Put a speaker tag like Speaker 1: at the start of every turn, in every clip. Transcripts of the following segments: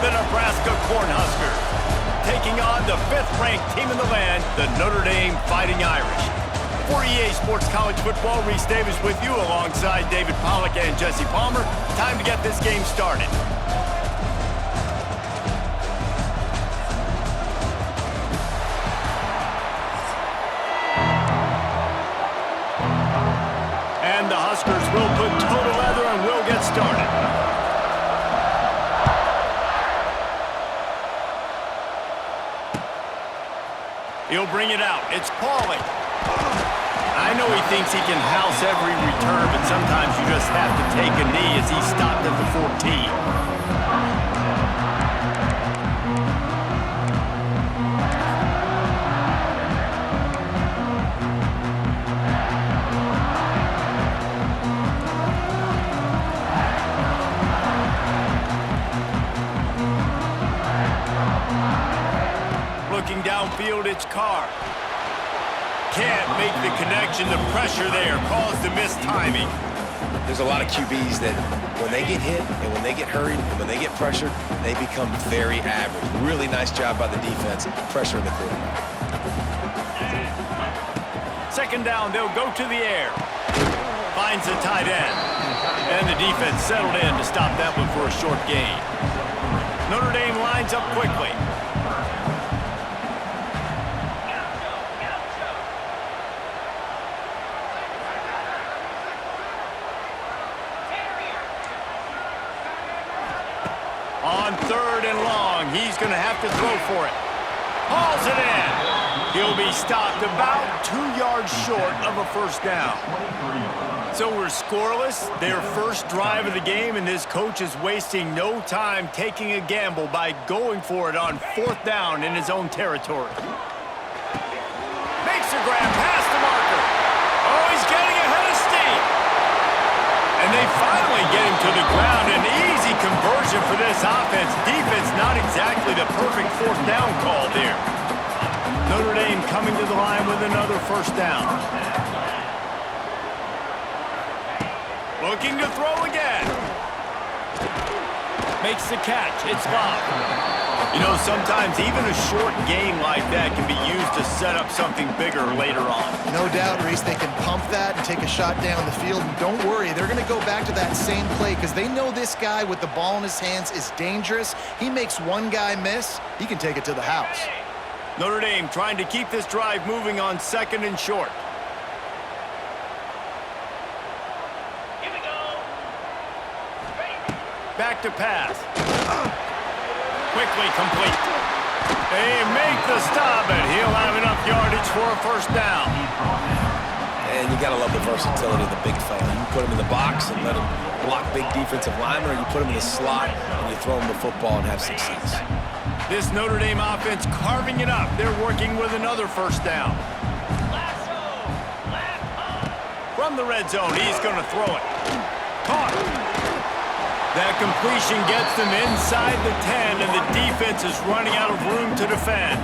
Speaker 1: the Nebraska Cornhuskers, taking on the 5th-ranked team in the land, the Notre Dame Fighting Irish. For EA Sports College Football, Reese Davis with you alongside David Pollack and Jesse Palmer. Time to get this game started. And the Huskers will put total leather and will get started. He'll bring it out. It's Pauly. I know he thinks he can house every return, but sometimes you just have to take a knee as he stopped at the 14. Looking downfield, it's Carr. Can't make the connection. The pressure there caused the mistiming.
Speaker 2: There's a lot of QBs that when they get hit and when they get hurried and when they get pressured, they become very average. Really nice job by the defense, pressuring the quarterback.
Speaker 1: Second down, they'll go to the air. Finds the tight end. And the defense settled in to stop that one for a short gain. Notre Dame lines up quickly. On 3rd and long, he's going to have to throw for it. Hauls it in. He'll be stopped about 2 yards short of a first down. So we're scoreless, their first drive of the game, and this coach is wasting no time taking a gamble by going for it on 4th down in his own territory. Makes a grab past the marker. Oh, he's getting ahead of steam. And they finally get him to the ground. An easy conversion for this offense. Defense not exactly the perfect 4th down call there. Notre Dame coming to the line with another first down. Looking to throw again. Makes the catch. It's locked. You know, sometimes even a short gain like that can be used to set up something bigger later on.
Speaker 3: No doubt, Reese, they can pump that and take a shot down the field. And don't worry, they're going to go back to that same play because they know this guy with the ball in his hands is dangerous. He makes one guy miss, he can take it to the house.
Speaker 1: Notre Dame trying to keep this drive moving on 2nd and short. Here we go. Back to pass. Quickly complete. They make the stop, and he'll have enough yardage for a first down.
Speaker 2: And you got to love the versatility of the big fella. You put him in the box and let him block big defensive linemen, or you put him in the slot and you throw him the football and have success.
Speaker 1: This Notre Dame offense carving it up. They're working with another first down. From the red zone, he's going to throw it. Caught. That completion gets them inside the 10, and the defense is running out of room to defend.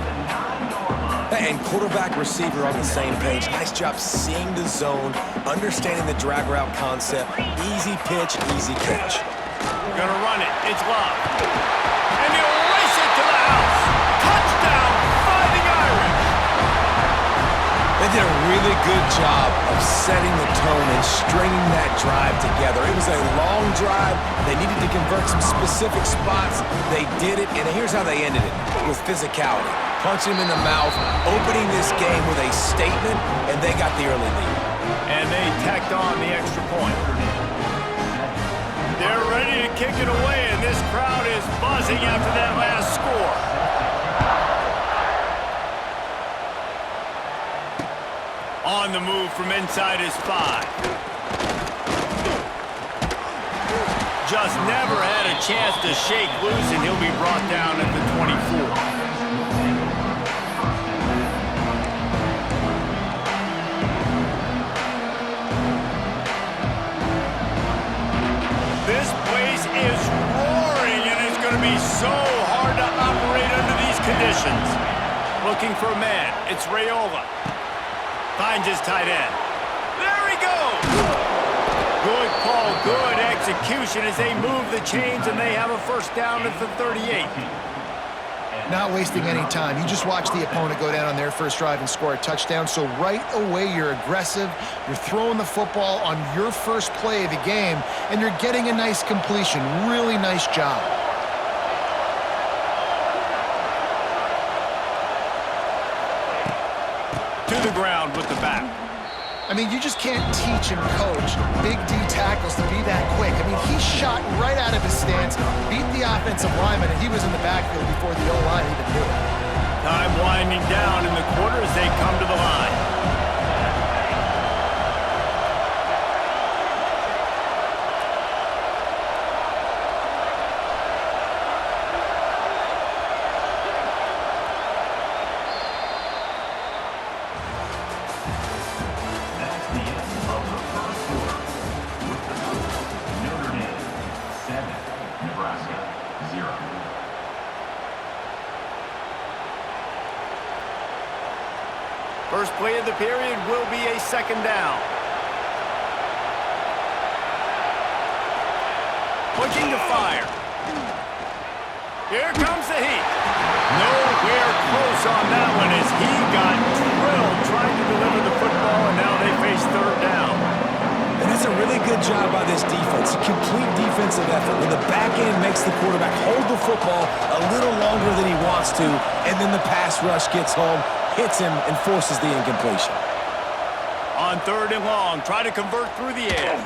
Speaker 2: And quarterback receiver on the same page. Nice job seeing the zone, understanding the drag route concept. Easy pitch, easy catch.
Speaker 1: Gonna run it. It's locked. And he'll race it to the house. Touchdown, Fighting Irish.
Speaker 2: They did a really good job of setting the tone and stringing that drive together. It was a long drive. They needed to convert some specific spots. They did it, and here's how they ended it, with physicality. Punching him in the mouth, opening this game with a statement, and they got the early lead.
Speaker 1: And they tacked on the extra point. They're ready to kick it away, and this crowd is buzzing after that last score. On the move from inside his 5. Just never had a chance to shake loose, and he'll be brought down at the 24. This place is roaring, and it's going to be so hard to operate under these conditions. Looking for a man. It's Raiola. Finds his tight end. There he goes! Good call. Good execution as they move the chains, and they have a first down at the 38.
Speaker 3: Not wasting any time. You just watch the opponent go down on their first drive and score a touchdown. So right away, you're aggressive. You're throwing the football on your first play of the game, and you're getting a nice completion. Really nice job.
Speaker 1: To the ground with the back.
Speaker 3: I mean, you just can't teach and coach big D tackles to be that quick. I mean, he shot right out of his stance, beat the offensive lineman, and he was in the backfield before the O-line even knew it.
Speaker 1: Time winding down in the quarter as they come to the line. First play of the period will be a second down. Looking to fire. Here comes the heat. Nowhere close on that one as he got drilled trying to deliver the football, and now they face third down.
Speaker 2: And that's a really good job by this defense. A complete defensive effort when the back end makes the quarterback hold the football a little longer than he wants to, and then the pass rush gets home, hits him, and forces the incompletion.
Speaker 1: On third and long, try to convert through the air.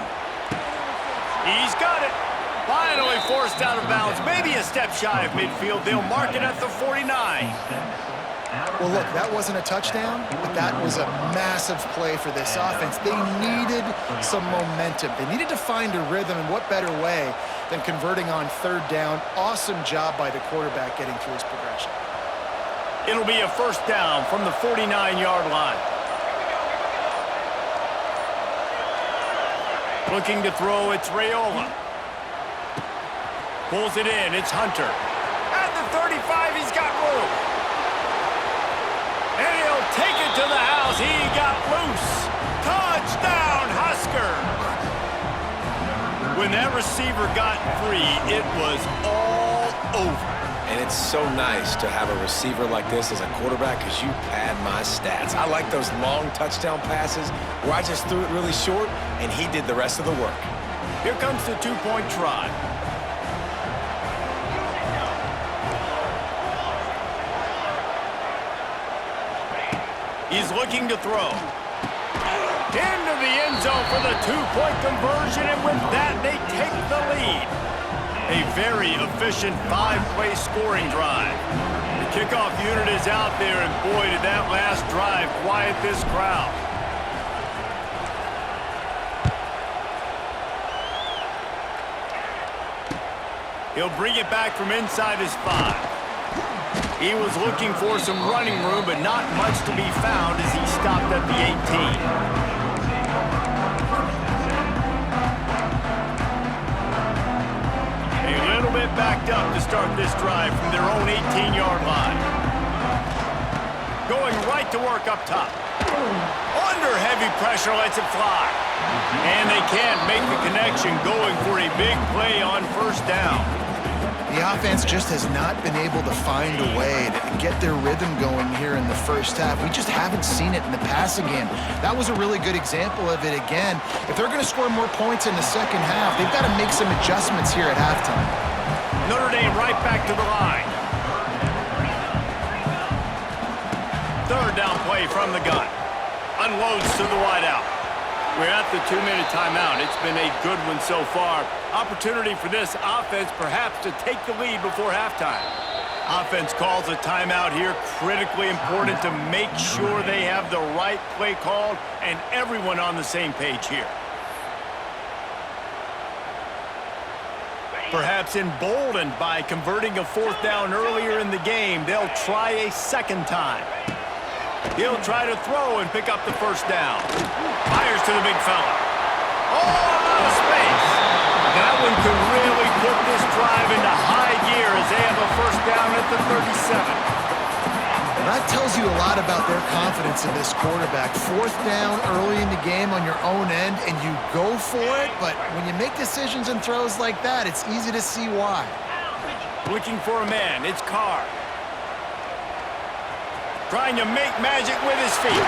Speaker 1: He's got it. Finally forced out of bounds. Maybe a step shy of midfield. They'll mark it at the 49.
Speaker 3: Well, look, that wasn't a touchdown, but that was a massive play for this offense. They needed some momentum. They needed to find a rhythm, and what better way than converting on third down. Awesome job by the quarterback getting through his progression.
Speaker 1: It'll be a first down from the 49-yard line. Looking to throw, it's Raiola. Pulls it in, it's Hunter. At the 35, he's got room. And he'll take it to the house. He got loose. Touchdown, Huskers. When that receiver got free, it was all over.
Speaker 2: And it's so nice to have a receiver like this as a quarterback because you pad my stats. I like those long touchdown passes where I just threw it really short and he did the rest of the work.
Speaker 1: Here comes the two-point try. He's looking to throw. Into the end zone for the two-point conversion, and with that, they take the lead. A very efficient five-play scoring drive. The kickoff unit is out there, and boy, did that last drive quiet this crowd. He'll bring it back from inside his 5. He was looking for some running room, but not much to be found as he stopped at the 18. A little bit backed up to start this drive from their own 18-yard line. Going right to work up top. Under heavy pressure, lets it fly. And they can't make the connection, going for a big play on first down.
Speaker 3: The offense just has not been able to find a way to get their rhythm going here in the first half. We just haven't seen it in the passing game. That was a really good example of it again. If they're going to score more points in the second half, they've got to make some adjustments here at halftime.
Speaker 1: Notre Dame right back to the line. Third down play from the gun. Unloads to the wideout. We're at the 2-minute timeout. It's been a good one so far. Opportunity for this offense perhaps to take the lead before halftime. Offense calls a timeout here. Critically important to make sure they have the right play called and everyone on the same page here. Perhaps emboldened by converting a fourth down earlier in the game, they'll try a second time. He'll try to throw and pick up the first down. Fires to the big fella. Oh, a lot of space. That one could really put this drive into high gear as they have a first down at the 37.
Speaker 3: And I That tells you a lot about their confidence in this quarterback. Fourth down early in the game on your own end, and you go for it, but when you make decisions and throws like that, it's easy to see why.
Speaker 1: Looking for a man, it's Carr. Trying to make magic with his feet.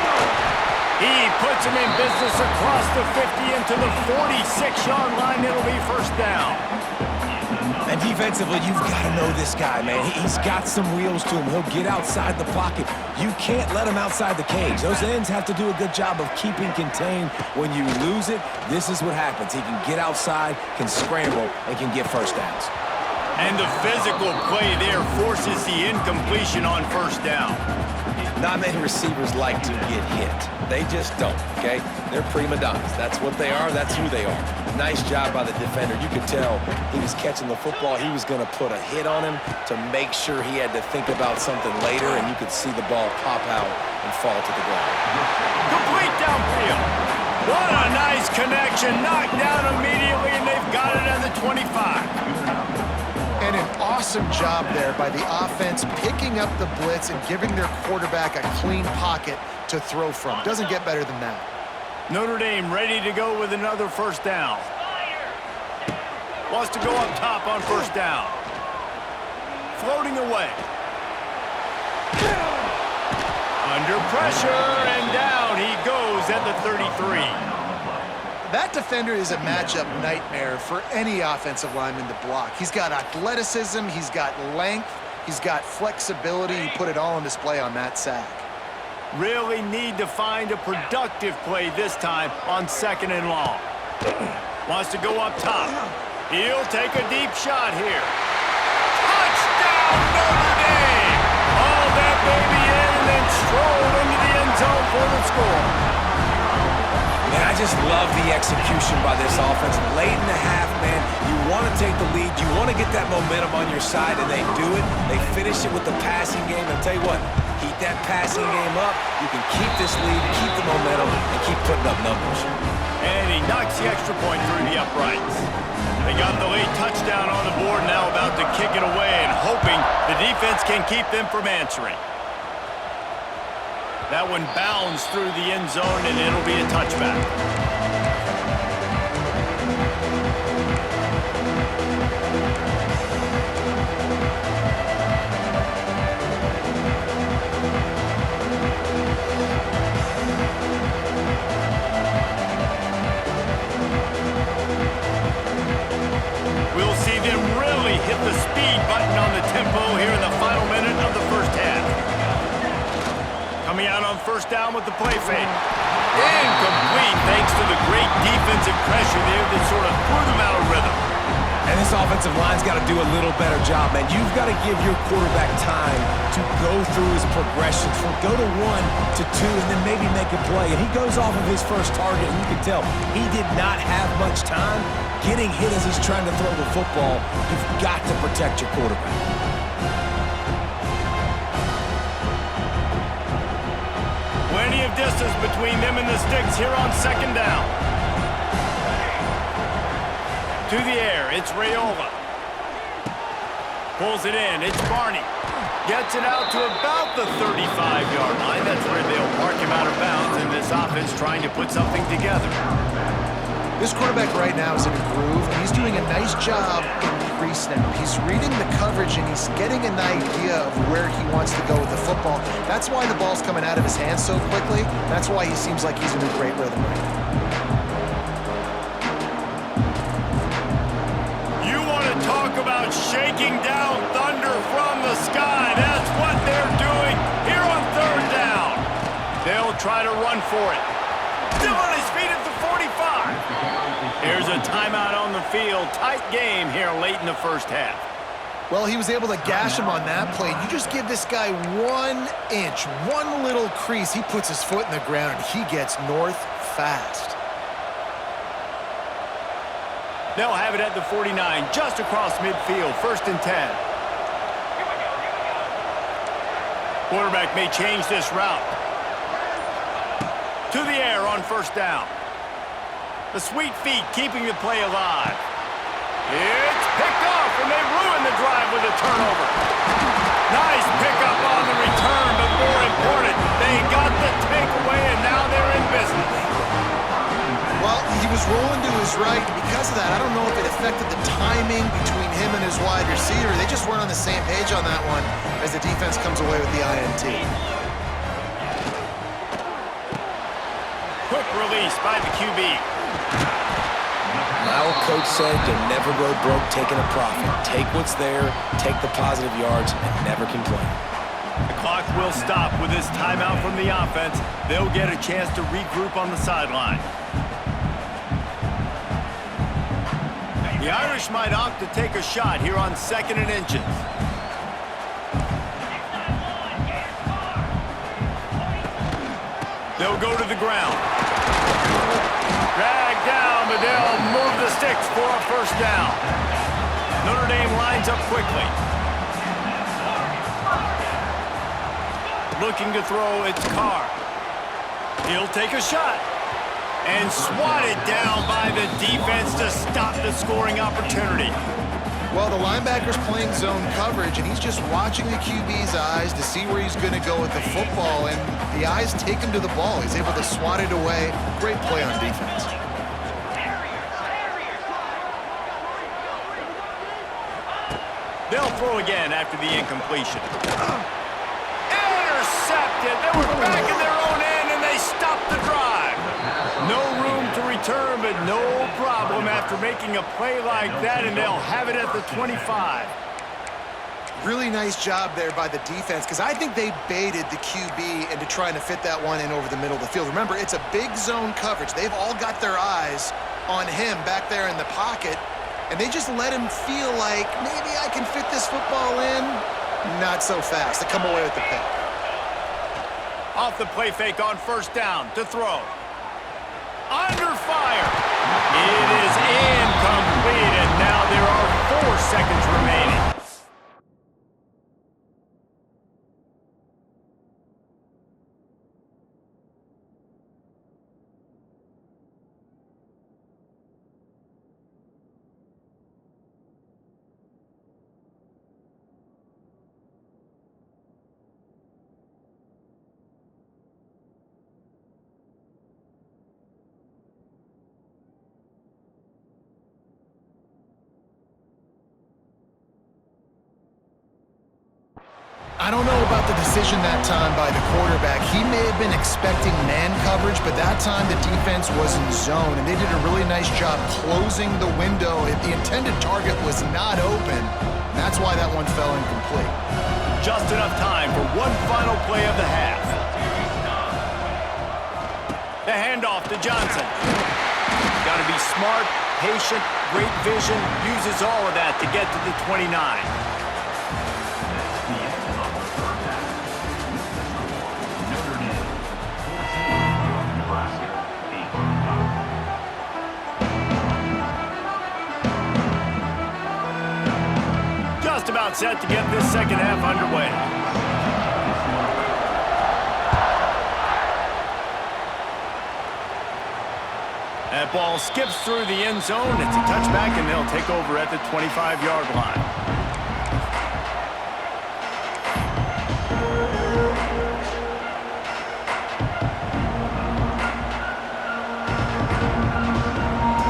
Speaker 1: He puts him in business across the 50 into the 46-yard line. It'll be first down.
Speaker 2: And defensively, you've got to know this guy, man. He's got some wheels to him. He'll get outside the pocket. You can't let him outside the cage. Those ends have to do a good job of keeping contained. When you lose it, this is what happens. He can get outside, can scramble, and can get first downs.
Speaker 1: And the physical play there forces the incompletion on first down.
Speaker 2: Not many receivers like to get hit. They just don't, okay? They're prima donnas. That's what they are. That's who they are. Nice job by the defender. You could tell he was catching the football. He was going to put a hit on him to make sure he had to think about something later, and you could see the ball pop out and fall to the ground.
Speaker 1: Complete downfield. What a nice connection. Knocked down immediately, and they've got it at the 25.
Speaker 3: And an awesome job there by the offense picking up the blitz and giving their quarterback a clean pocket to throw from. Doesn't get better than that.
Speaker 1: Notre Dame ready to go with another first down. Wants to go up top on first down. Floating away. Under pressure, and down he goes at the 33.
Speaker 3: That defender is a matchup nightmare for any offensive lineman to block. He's got athleticism, he's got length, he's got flexibility. He put it all on display on that sack.
Speaker 1: Really need to find a productive play this time on second and long. Wants to go up top. He'll take a deep shot here. Touchdown, Notre Dame! All that baby in and then strolled into the end zone for the score.
Speaker 2: Man, I just love the execution by this offense. Late in the half, man, you want to take the lead. You want to get that momentum on your side, and they do it. They finish it with the passing game. And tell you what, keep that passing game up. You can keep this lead, keep the momentum, and keep putting up numbers.
Speaker 1: And he knocks the extra point through the uprights. They got the late touchdown on the board, now about to kick it away and hoping the defense can keep them from answering. That one bounds through the end zone, and it'll be a touchback. We'll see them really hit the speed button on the tempo here in the final minute of the first half. Coming out on first down with the play fake. Incomplete thanks to the great defensive pressure there that sort of threw them out of rhythm.
Speaker 2: And this offensive line's got to do a little better job, man. You've got to give your quarterback time to go through his progressions from go to 1 to 2 and then maybe make a play. And he goes off of his first target, and you can tell he did not have much time. Getting hit as he's trying to throw the football, you've got to protect your quarterback.
Speaker 1: Plenty of distance between them and the sticks here on second down. To the air, it's Raiola. Pulls it in, it's Barney. Gets it out to about the 35-yard line. That's where they'll mark him out of bounds, and this offense trying to put something together.
Speaker 3: This quarterback right now is in a groove, and he's doing a nice job in pre-snap. He's reading the coverage, and he's getting an idea of where he wants to go with the football. That's why the ball's coming out of his hands so quickly. That's why he seems like he's in a great rhythm right now.
Speaker 1: You want to talk about shaking down thunder from the sky. That's what they're doing here on third down. They'll try to run for it. Still on his feet at the 45. Here's a timeout on the field. Tight game here late in the first half.
Speaker 3: Well, he was able to gash him on that play. You just give this guy 1 inch, one little crease. He puts his foot in the ground, and he gets north fast.
Speaker 1: They'll have it at the 49, just across midfield, 1st and 10. Quarterback may change this route. To the air on first down. The sweet feet keeping the play alive. It's picked off, and they ruin the drive with a turnover. Nice pickup on the return, but more
Speaker 3: was rolling to his right. Because of that, I don't know if it affected the timing between him and his wide receiver. They just weren't on the same page on that one as the defense comes away with the INT.
Speaker 1: Quick release by the QB.
Speaker 2: My old coach said you'll never go broke taking a profit. Take what's there, take the positive yards, and never complain.
Speaker 1: The clock will stop with this timeout from the offense. They'll get a chance to regroup on the sideline. The Irish might opt to take a shot here on 2nd and inches. They'll go to the ground. Drag down, but they'll move the sticks for a first down. Notre Dame lines up quickly. Looking to throw, it's Carr. He'll take a shot. And swatted down by the defense to stop the scoring opportunity.
Speaker 3: Well, the linebacker's playing zone coverage, and he's just watching the QB's eyes to see where he's going to go with the football, and the eyes take him to the ball. He's able to swat it away. Great play on defense.
Speaker 1: They'll throw again after the incompletion. Intercepted. They were back in their own end, and they stopped the drive. No room to return, but no problem after making a play like that, and they'll have it at the 25.
Speaker 3: Really nice job there by the defense, because I think they baited the QB into trying to fit that one in over the middle of the field. Remember, it's a big zone coverage. They've all got their eyes on him back there in the pocket, and they just let him feel like, maybe I can fit this football in. Not so fast. They come away with the pick.
Speaker 1: Off the play fake on first down to throw. Under fire. It is incomplete, and now there are 4 seconds remaining.
Speaker 3: I don't know about the decision that time by the quarterback. He may have been expecting man coverage, but that time the defense was in zone, and they did a really nice job closing the window. The intended target was not open. That's why that one fell incomplete.
Speaker 1: Just enough time for one final play of the half. The handoff to Johnson. Got to be smart, patient, great vision, uses all of that to get to the 29. About set to get this second half underway. That ball skips through the end zone. It's a touchback, and they'll take over at the 25-yard line.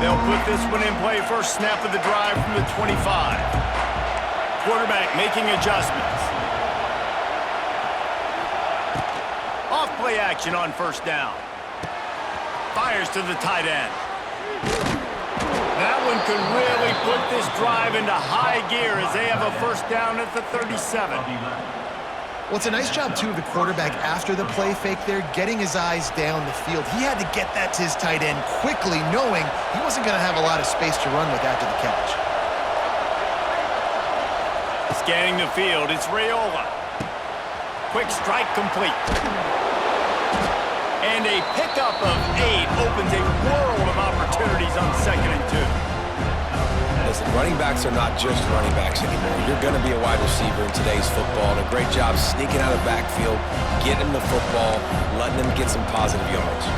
Speaker 1: They'll put this one in play first snap of the drive from the 25. Quarterback making adjustments. Off play action on first down. Fires to the tight end. That one could really put this drive into high gear as they have a first down at the 37.
Speaker 3: Well, it's a nice job, too, of the quarterback after the play fake there, getting his eyes down the field. He had to get that to his tight end quickly, knowing he wasn't going to have a lot of space to run with after the catch.
Speaker 1: Scanning the field, it's Raiola. Quick strike complete. And a pickup of 8 opens a world of opportunities on 2nd and 2.
Speaker 2: Listen, running backs are not just running backs anymore. You're going to be a wide receiver in today's football, and a great job sneaking out of the backfield, getting them the football, letting them get some positive yards.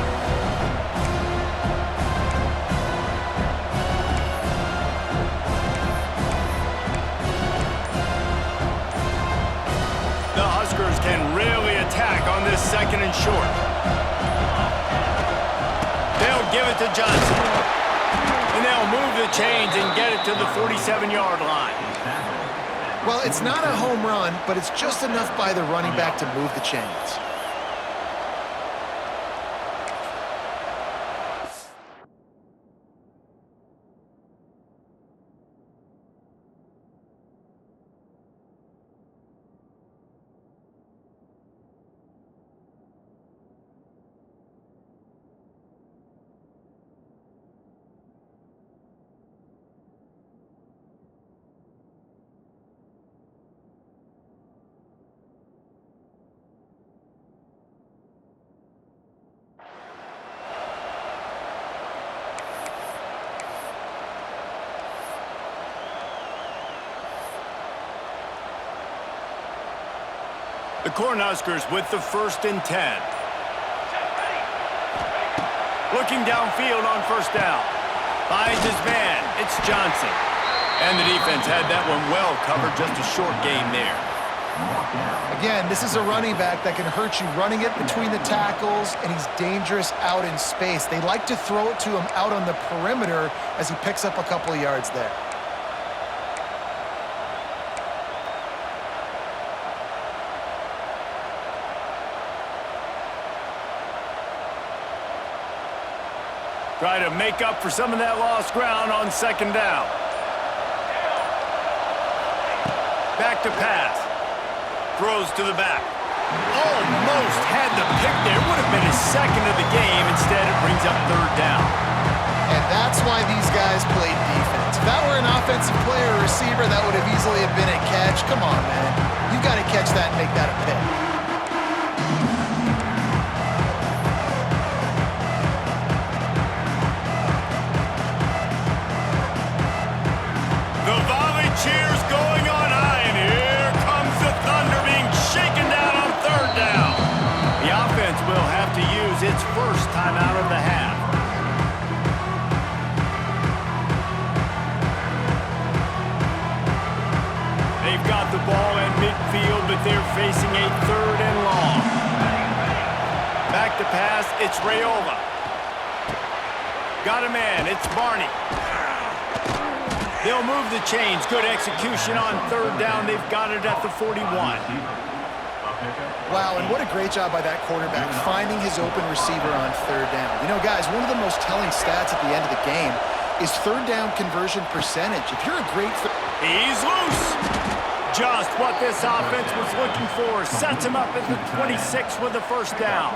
Speaker 1: Can really attack on this 2nd and short. They'll give it to Johnson. And they'll move the chains and get it to the 47-yard line.
Speaker 3: Well, it's not a home run, but it's just enough by the running back to move the chains.
Speaker 1: The Cornhuskers with the 1st and 10. Looking downfield on 1st down. Finds his man. It's Johnson. And the defense had that one well covered. Just a short gain there.
Speaker 3: Again, this is a running back that can hurt you running it between the tackles, and he's dangerous out in space. They like to throw it to him out on the perimeter as he picks up a couple of yards there.
Speaker 1: Try to make up for some of that lost ground on 2nd down. Back to pass. Throws to the back. Almost had the pick there. Would have been his 2nd of the game. Instead, it brings up 3rd down.
Speaker 3: And that's why these guys played defense. If that were an offensive player or receiver, that would have easily have been a catch. Come on, man. You've got to catch that and make that a pick.
Speaker 1: Cheers going on high, and here comes the thunder being shaken down on 3rd down. The offense will have to use its first timeout of the half. They've got the ball in midfield, but they're facing a 3rd and long. Back to pass, it's Rayola. Got a man, it's Barney. They'll move the chains. Good execution on 3rd down. They've got it at the 41.
Speaker 3: Wow, and what a great job by that quarterback finding his open receiver on 3rd down. You know, guys, one of the most telling stats at the end of the game is 3rd down conversion percentage. If you're a great...
Speaker 1: He's loose. Just what this offense was looking for. Sets him up at the 26 with the 1st down.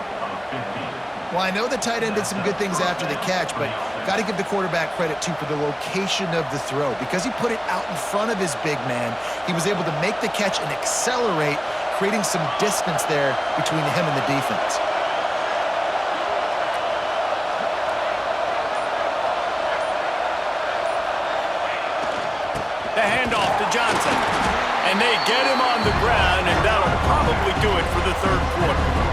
Speaker 3: Well, I know the tight end did some good things after the catch, but got to give the quarterback credit, too, for the location of the throw. Because he put it out in front of his big man, he was able to make the catch and accelerate, creating some distance there between him and the defense.
Speaker 1: The handoff to Johnson. And they get him on the ground, and that'll probably do it for the 3rd quarter.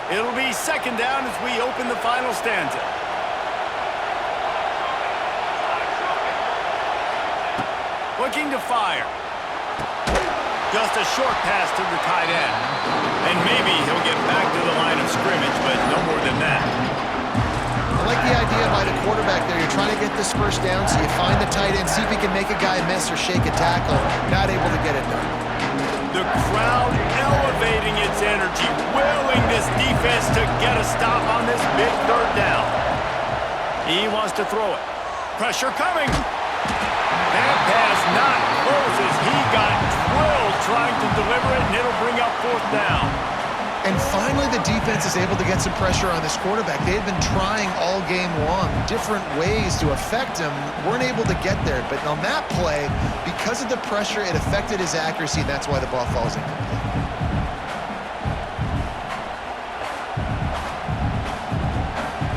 Speaker 1: It'll be 2nd down as we open the final stanza. Looking to fire. Just a short pass to the tight end. And maybe he'll get back to the line of scrimmage, but no more than that.
Speaker 3: I like the idea by the quarterback there. You're trying to get this 1st down, so you find the tight end, see if he can make a guy miss or shake a tackle. Not able to get it done.
Speaker 1: The crowd elevating its energy, willing this defense to get a stop on this big 3rd down. He wants to throw it. Pressure coming. That pass not close as he got drilled trying to deliver it, and it'll bring up 4th down.
Speaker 3: And finally, the defense is able to get some pressure on this quarterback. They had been trying all game long, different ways to affect him, weren't able to get there. But on that play, because of the pressure, it affected his accuracy, and that's why the ball falls incomplete.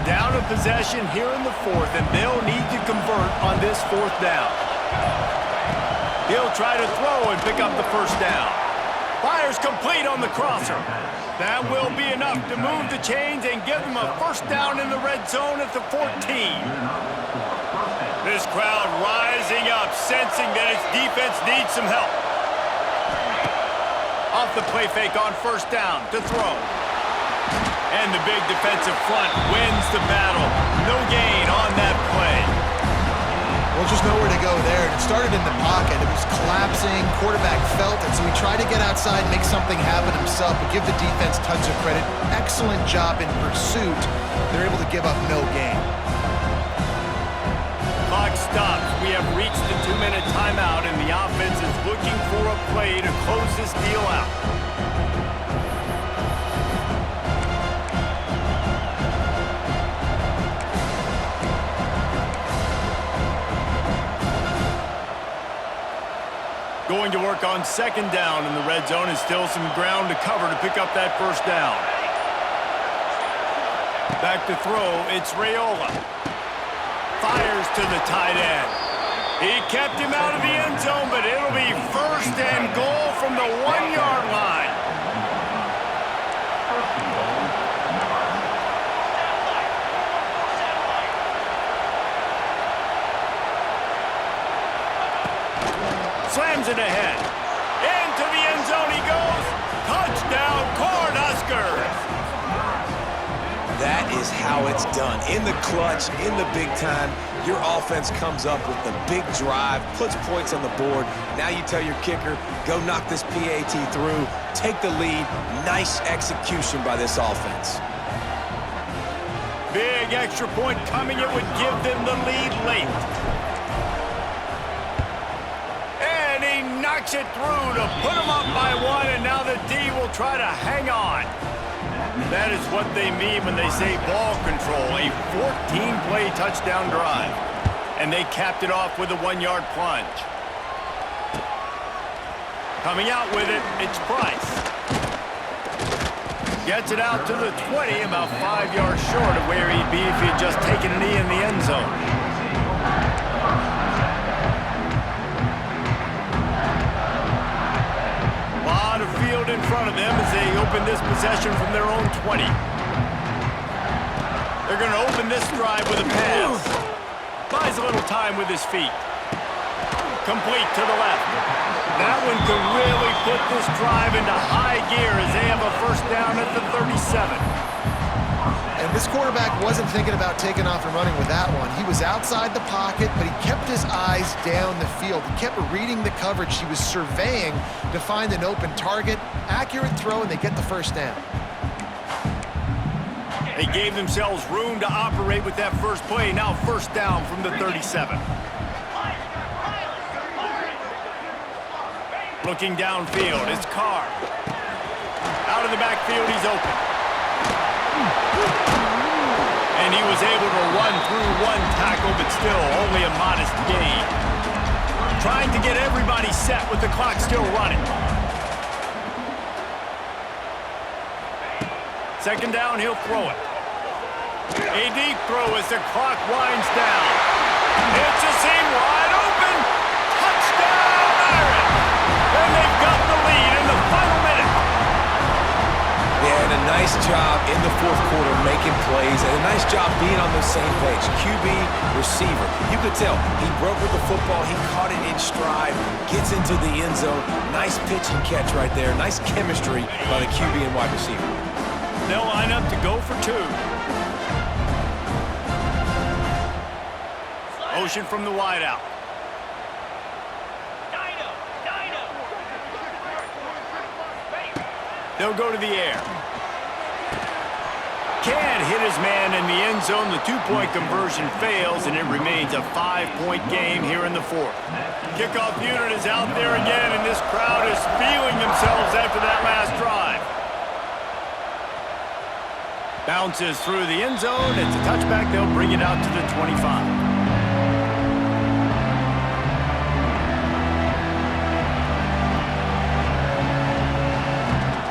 Speaker 1: Down a possession here in the 4th, and they'll need to convert on this 4th down. He'll try to throw and pick up the 1st down. Fires complete on the crosser. That will be enough to move the chains and give them a first down in the red zone at the 14. This crowd rising up, sensing that its defense needs some help. Off the play fake on first down to throw. And the big defensive front wins the battle. No gain on that play.
Speaker 3: Well, just nowhere to go there. It started in the pocket. It was collapsing. Quarterback felt it, so he tried to get outside and make something happen himself, but give the defense tons of credit. Excellent job in pursuit. They're able to give up no gain.
Speaker 1: Clock stops. We have reached the 2-minute timeout, and the offense is looking for a play to close this deal out. Going to work on second down in the red zone, and still some ground to cover to pick up that first down. Back to throw, it's Raiola. Fires to the tight end. He kept him out of the end zone, but it'll be first and goal from the 1-yard line. Slams it ahead. Into the end zone he goes. Touchdown, Cornhuskers.
Speaker 2: That is how it's done. In the clutch, in the big time, your offense comes up with the big drive, puts points on the board. Now you tell your kicker, go knock this PAT through, take the lead. Nice execution by this offense.
Speaker 1: Big extra point coming. It would give them the lead late. And he knocks it through to put them up by 1, and now the D will try to hang on. That is what they mean when they say ball control, a 14-play touchdown drive. And they capped it off with a 1-yard plunge. Coming out with it, it's Price. Gets it out to the 20, about 5 yards short of where he'd be if he had just taken a knee in the end zone. Lot of field in front of them as they open this possession from their own 20. They're going to open this drive with a pass. Buys a little time with his feet. Complete to the left. That one could really put this drive into high gear as they have a first down at the 37.
Speaker 3: And this quarterback wasn't thinking about taking off and running with that one. He was outside the pocket, but he kept his eyes down the field. He kept reading the coverage. He was surveying to find an open target. Accurate throw, and they get the first down.
Speaker 1: They gave themselves room to operate with that first play. Now first down from the 37. Looking downfield, it's Carr. Out of the backfield, he's open. And he was able to run through one tackle, but still only a modest gain. Trying to get everybody set with the clock still running. Second down, he'll throw it. A deep throw as the clock winds down. It's a seam wide open. Touchdown, Irish! And they've got the lead in the final minute.
Speaker 2: Yeah, and a nice job in the fourth quarter making plays, and a nice job being on the same page. QB, receiver. You could tell he broke with the football. He caught it in stride, gets into the end zone. Nice pitch and catch right there. Nice chemistry by the QB and wide receiver.
Speaker 1: They'll line up to go for two. Motion from the wideout. They'll go to the air. Can't hit his man in the end zone. The two-point conversion fails, and it remains a 5-point game here in the fourth. Kickoff unit is out there again, and this crowd is feeling themselves after that last drive. Bounces through the end zone. It's a touchback. They'll bring it out to the 25.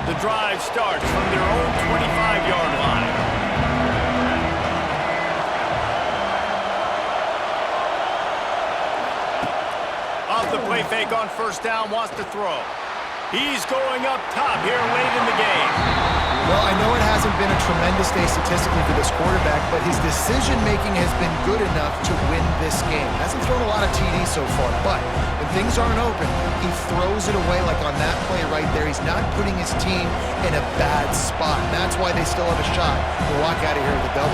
Speaker 1: The drive starts from their own 25-yard line. Off the play fake on first down, wants to throw. He's going up top here late in the game.
Speaker 3: Well, I know it hasn't been a tremendous day statistically for this quarterback, but his decision-making has been good enough to win this game. Hasn't thrown a lot of TDs so far, but when things aren't open, he throws it away like on that play right there. He's not putting his team in a bad spot, and that's why they still have a shot to walk out of here with a W.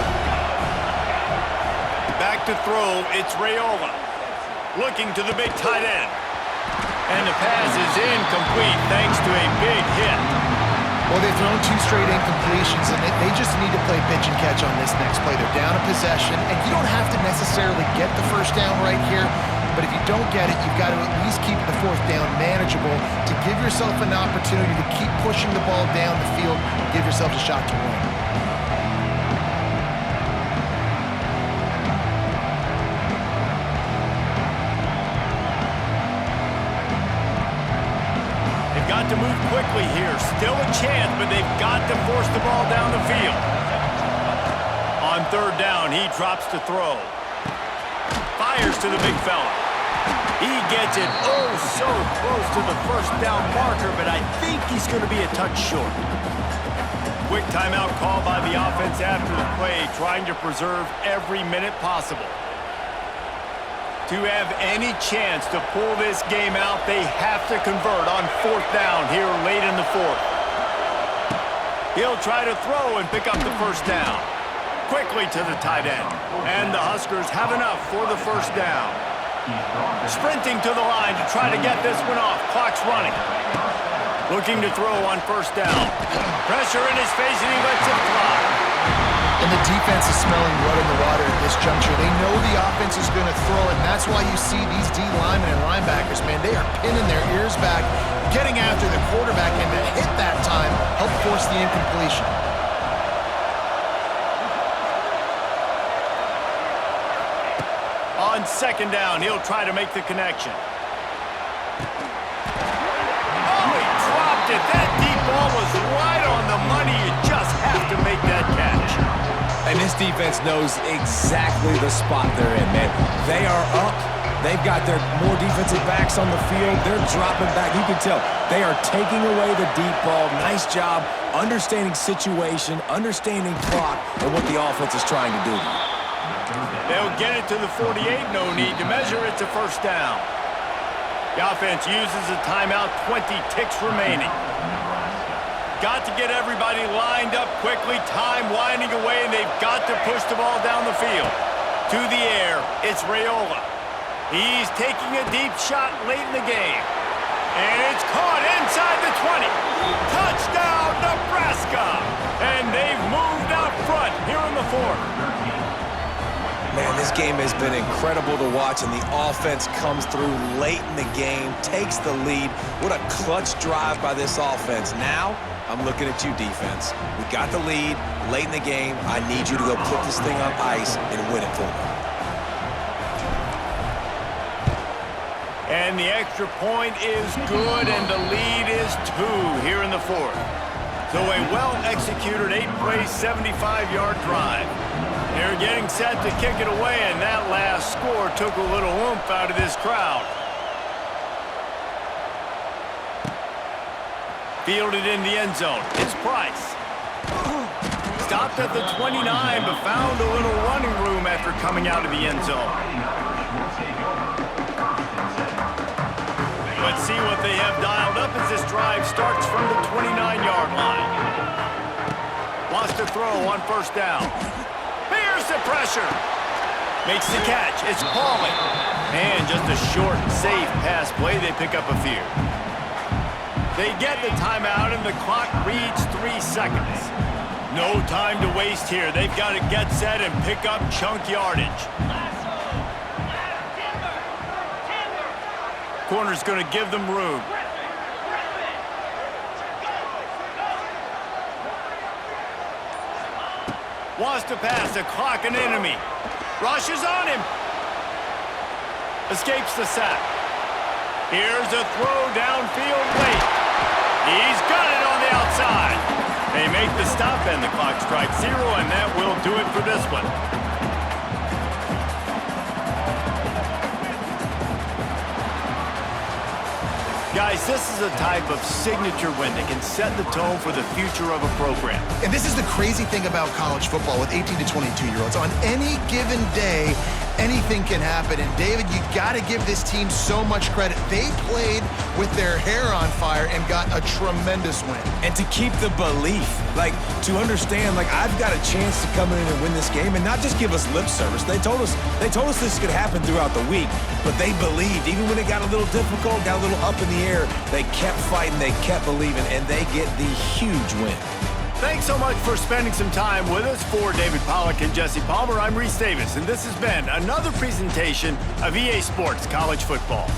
Speaker 1: Back to throw, it's Raiola. Looking to the big tight end. And the pass is incomplete thanks to a big hit.
Speaker 3: Well, they've thrown 2 straight incompletions, and they just need to play pitch and catch on this next play. They're down a possession, and you don't have to necessarily get the first down right here, but if you don't get it, you've got to at least keep the 4th down manageable to give yourself an opportunity to keep pushing the ball down the field and give yourself a shot to win.
Speaker 1: Got to move quickly here. Still a chance, but they've got to force the ball down the field. On 3rd down, he drops to throw. Fires to the big fella. He gets it oh so close to the first down marker, but I think he's going to be a touch short. Quick timeout call by the offense after the play, trying to preserve every minute possible. To have any chance to pull this game out, they have to convert on 4th down here late in the 4th. He'll try to throw and pick up the first down. Quickly to the tight end. And the Huskers have enough for the first down. Sprinting to the line to try to get this one off. Clock's running. Looking to throw on 1st down. Pressure in his face and he lets it fly.
Speaker 3: And the defense is smelling blood in the water at this juncture. They know the offense is going to throw it, and that's why you see these D linemen and linebackers, man, they are pinning their ears back, getting after the quarterback, and to hit that time, help force the incompletion.
Speaker 1: On 2nd down, he'll try to make the connection. Oh, he dropped it. That deep ball was right on the money. You just have to make that catch.
Speaker 2: And this defense knows exactly the spot they're in, man. They are up. They've got their more defensive backs on the field. They're dropping back. You can tell they are taking away the deep ball. Nice job understanding situation, understanding clock, and what the offense is trying to do.
Speaker 1: They'll get it to the 48. No need to measure. It's a first down. The offense uses a timeout. 20 ticks remaining. Got to get everybody lined up quickly, time winding away, and they've got to push the ball down the field. To the air, it's Raiola. He's taking a deep shot late in the game. And it's caught inside the 20. Touchdown, Nebraska! And they've moved out front here in the 4th.
Speaker 2: Man, this game has been incredible to watch, and the offense comes through late in the game, takes the lead. What a clutch drive by this offense. Now, I'm looking at you, defense. We got the lead late in the game. I need you to go put this thing on ice and win it for me.
Speaker 1: And the extra point is good, and the lead is 2 here in the 4th. So a well-executed 8-play, 75-yard drive. They're getting set to kick it away, and that last score took a little oomph out of this crowd. Fielded in the end zone. It's Price. Stopped at the 29, but found a little running room after coming out of the end zone. Let's see what they have dialed up as this drive starts from the 29-yard line. Wants to throw on 1st down. Here's the pressure. Makes the catch. It's Pauly. And just a short, safe pass play. They pick up a few. They get the timeout, and the clock reads 3 seconds. No time to waste here. They've got to get set and pick up chunk yardage. Corner's going to give them room. Wants to pass, the clock an enemy. Rushes on him. Escapes the sack. Here's a throw downfield late. He's got it on the outside. They make the stop and the clock strikes 0, and that will do it for this one. Guys, this is a type of signature win that can set the tone for the future of a program.
Speaker 3: And this is the crazy thing about college football with 18 to 22-year-olds. On any given day, anything can happen. And David, you got to give this team so much credit. They played with their hair on fire and got a tremendous win.
Speaker 2: And to keep the belief, like to understand, like I've got a chance to come in and win this game and not just give us lip service. They told us this could happen throughout the week, but they believed. Even when it got a little difficult, got a little up in the air, they kept fighting, they kept believing, and they get the huge win.
Speaker 1: Thanks so much for spending some time with us. For David Pollack and Jesse Palmer, I'm Reese Davis, and this has been another presentation of EA Sports College Football.